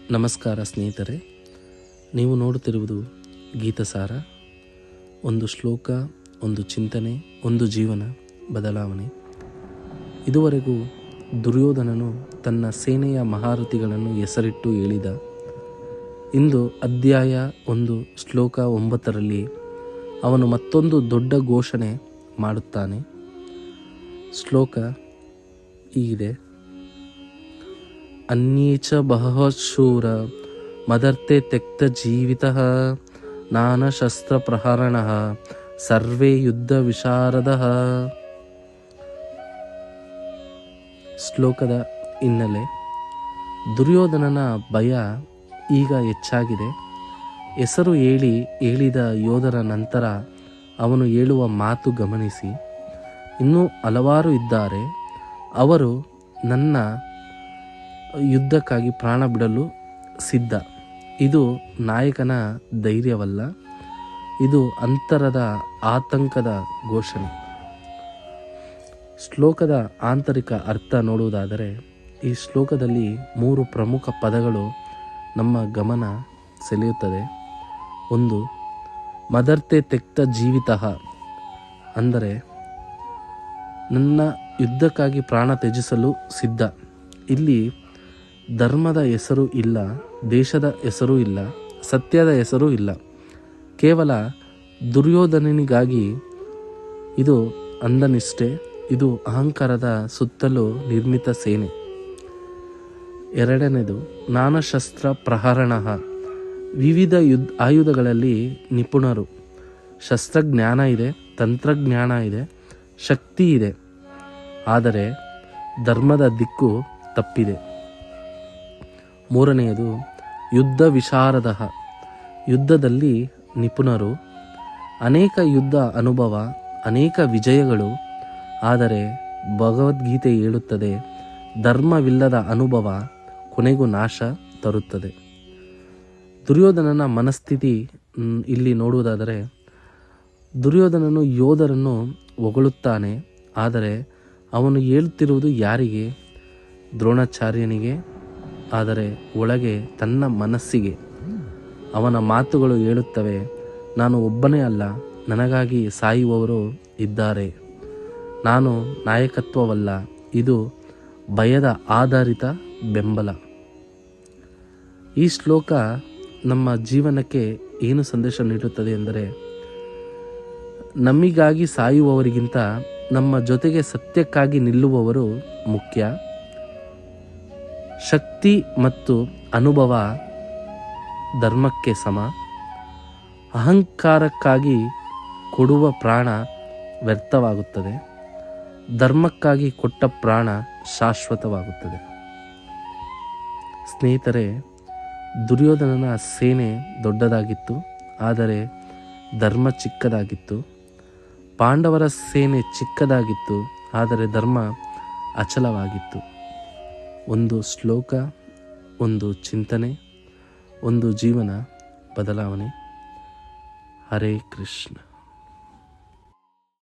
ನಮಸ್ಕಾರ ಸ್ನೇಹಿತರೆ, ನೀವು ನೋಡುತ್ತಿರುವುದು ಗೀತಸಾರ. ಒಂದು ಶ್ಲೋಕ, ಒಂದು ಚಿಂತನೆ, ಒಂದು ಜೀವನ ಬದಲಾವಣೆ. ಇದುವರೆಗೂ ದುರ್ಯೋಧನನು ತನ್ನ ಸೇನೆಯ ಮಹಾರಥಿಗಳನ್ನು ಹೆಸರಿಟ್ಟು ಹೇಳಿದ. ಇಂದು ಅಧ್ಯಾಯ 1 ಶ್ಲೋಕ 9ರಲ್ಲಿ ಅವನು ಮತ್ತೊಂದು ದೊಡ್ಡ ಘೋಷಣೆ ಮಾಡುತ್ತಾನೆ. ಶ್ಲೋಕ ಹೀಗಿದೆ: ಅನ್ಯೇಚ ಬಹಶೂರ ಮದರ್ತೆ ತ್ಯಕ್ತ ಜೀವಿತಃ ನಾನ ಶಸ್ತ್ರ ಪ್ರಹರಣಃ ಸರ್ವೇ ಯುದ್ಧ ವಿಶಾರದಃ. ಶ್ಲೋಕದ ಹಿನ್ನೆಲೆ: ದುರ್ಯೋಧನನ ಭಯ ಈಗ ಹೆಚ್ಚಾಗಿದೆ. ಹೆಸರು ಹೇಳಿದ ಯೋಧರ ನಂತರ ಅವನು ಹೇಳುವ ಮಾತು ಗಮನಿಸಿ. ಇನ್ನೂ ಹಲವಾರು ಇದ್ದಾರೆ, ಅವರು ನನ್ನ ಯುದ್ಧಕ್ಕಾಗಿ ಪ್ರಾಣ ಬಿಡಲು ಸಿದ್ಧ. ಇದು ನಾಯಕನ ಧೈರ್ಯವಲ್ಲ, ಇದು ಅಂತರದ ಆತಂಕದ ಘೋಷಣೆ. ಶ್ಲೋಕದ ಆಂತರಿಕ ಅರ್ಥ ನೋಡುವುದಾದರೆ, ಈ ಶ್ಲೋಕದಲ್ಲಿ 3 ಪ್ರಮುಖ ಪದಗಳು ನಮ್ಮ ಗಮನ ಸೆಳೆಯುತ್ತದೆ. 1, ಮದರ್ತೆ ತ್ಯಕ್ತ ಜೀವಿತಃ, ಅಂದರೆ ನನ್ನ ಯುದ್ಧಕ್ಕಾಗಿ ಪ್ರಾಣ ತ್ಯಜಿಸಲು ಸಿದ್ಧ. ಇಲ್ಲಿ ಧರ್ಮದ ಹೆಸರು ಇಲ್ಲ, ದೇಶದ ಹೆಸರು ಇಲ್ಲ, ಸತ್ಯದ ಹೆಸರು ಇಲ್ಲ. ಕೇವಲ ದುರ್ಯೋಧನನಿಗಾಗಿ. ಇದು ಅಂಧನಿಷ್ಠೆ, ಇದು ಅಹಂಕಾರದ ಸುತ್ತಲೂ ನಿರ್ಮಿತ ಸೇನೆ. 2ನೇದು, ನಾನಶಸ್ತ್ರ ಪ್ರಹರಣಃ, ವಿವಿಧ ಆಯುಧಗಳಲ್ಲಿ ನಿಪುಣರು. ಶಸ್ತ್ರಜ್ಞಾನ ಇದೆ, ತಂತ್ರಜ್ಞಾನ ಇದೆ, ಶಕ್ತಿ ಇದೆ, ಆದರೆ ಧರ್ಮದ ದಿಕ್ಕು ತಪ್ಪಿದೆ. 3ನೇದು, ಯುದ್ಧ ವಿಶಾರದಃ, ಯುದ್ಧದಲ್ಲಿ ನಿಪುಣರು, ಅನೇಕ ಯುದ್ಧ ಅನುಭವ, ಅನೇಕ ವಿಜಯಗಳು. ಆದರೆ ಭಗವದ್ಗೀತೆ ಹೇಳುತ್ತದೆ, ಧರ್ಮವಿಲ್ಲದ ಅನುಭವ ಕೊನೆಗೂ ನಾಶ ತರುತ್ತದೆ. ದುರ್ಯೋಧನನ ಮನಸ್ಥಿತಿ ಇಲ್ಲಿ ನೋಡುವುದಾದರೆ, ದುರ್ಯೋಧನನು ಯೋಧರನ್ನು ಹೊಗಳುತ್ತಾನೆ, ಆದರೆ ಅವನು ಹೇಳುತ್ತಿರುವುದು ಯಾರಿಗೆ? ದ್ರೋಣಾಚಾರ್ಯನಿಗೆ. ಆದರೆ ಒಳಗೆ ತನ್ನ ಮನಸ್ಸಿಗೆ. ಅವನ ಮಾತುಗಳು ಹೇಳುತ್ತವೆ, ನಾನು ಒಬ್ಬನೇ ಅಲ್ಲ, ನನಗಾಗಿ ಸಾಯುವವರು ಇದ್ದಾರೆ. ನಾನು ನಾಯಕತ್ವವಲ್ಲ, ಇದು ಭಯದ ಆಧಾರಿತ ಬೆಂಬಲ. ಈ ಶ್ಲೋಕ ನಮ್ಮ ಜೀವನಕ್ಕೆ ಏನು ಸಂದೇಶ ನೀಡುತ್ತದೆ ಎಂದರೆ, ನಮಗಾಗಿ ಸಾಯುವವರಿಗಿಂತ ನಮ್ಮ ಜೊತೆಗೆ ಸತ್ಯಕ್ಕಾಗಿ ನಿಲ್ಲುವವರು ಮುಖ್ಯ. ಶಕ್ತಿ ಮತ್ತು ಅನುಭವ ಧರ್ಮಕ್ಕೆ ಸಮ. ಅಹಂಕಾರಕ್ಕಾಗಿ ಕೊಡುವ ಪ್ರಾಣ ವ್ಯರ್ಥವಾಗುತ್ತದೆ, ಧರ್ಮಕ್ಕಾಗಿ ಕೊಟ್ಟ ಪ್ರಾಣ ಶಾಶ್ವತವಾಗುತ್ತದೆ. ಸ್ನೇಹಿತರೆ, ದುರ್ಯೋಧನನ ಸೇನೆ ದೊಡ್ಡದಾಗಿತ್ತು, ಆದರೆ ಧರ್ಮ ಚಿಕ್ಕದಾಗಿತ್ತು. ಪಾಂಡವರ ಸೇನೆ ಚಿಕ್ಕದಾಗಿತ್ತು, ಆದರೆ ಧರ್ಮ ಅಚಲವಾಗಿತ್ತು. ಒಂದು ಶ್ಲೋಕ, ಒಂದು ಚಿಂತನೆ, ಒಂದು ಜೀವನ ಬದಲಾವಣೆ. ಹರೇ ಕೃಷ್ಣ.